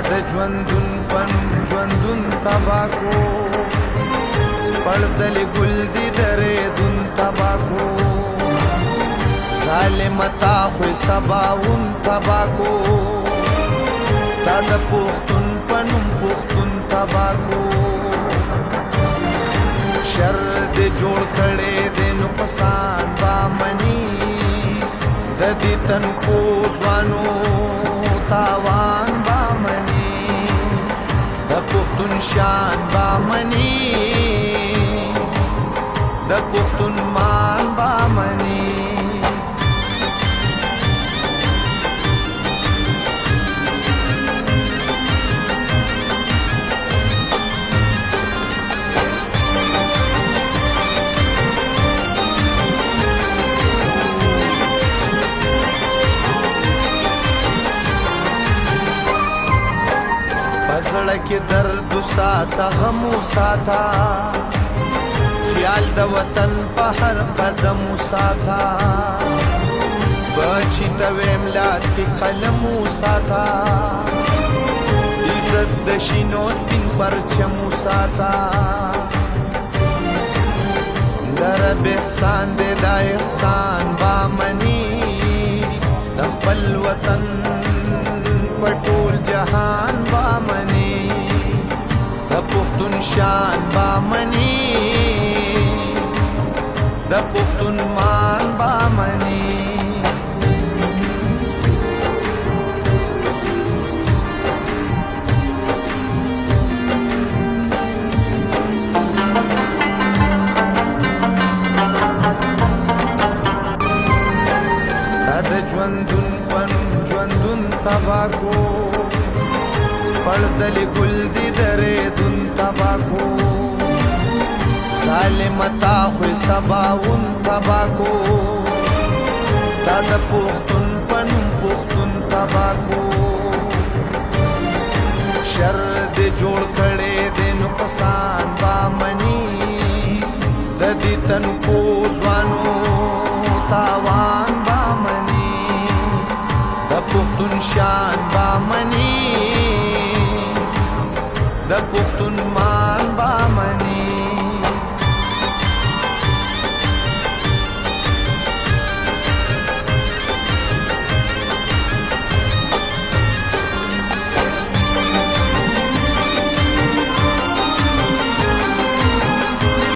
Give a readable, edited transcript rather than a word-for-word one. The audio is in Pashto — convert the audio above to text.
د ژوندون پن ژوندون تباکو سپړدلې ګل دي درېدون تباکو ظالم تا خو سباون تباکو تا د پښتون پنوم پښتون تباکو شر دې جوړ کړې دې نو پسان با منی د دې تن کو ځوانو تاوان با منی د پښتون شان با منی د پښتون مان با منی زړه کې درد ساته غم ساته خیال د وطن په هر قدم ساته بچی د ویم لاس کې قلم ساته عزت د شینو سپین پرچم ساته در به احسان دې دا احسان با منی د خپل وطن پټول جهان با منی د پښتون شان با منی د پښتون مان با منی د ژوندون پنوم ژوندون تباکو سپړدلې ګل دي درېدون تباکو ظالم تا خو سباون تباکو تا د پښتون پنوم پښتون تباکو شر دې جوړ کړې دې نو پسان با منی د دې تن کو ځوانو تاوان با منی د پښتون شان با منی د پښتون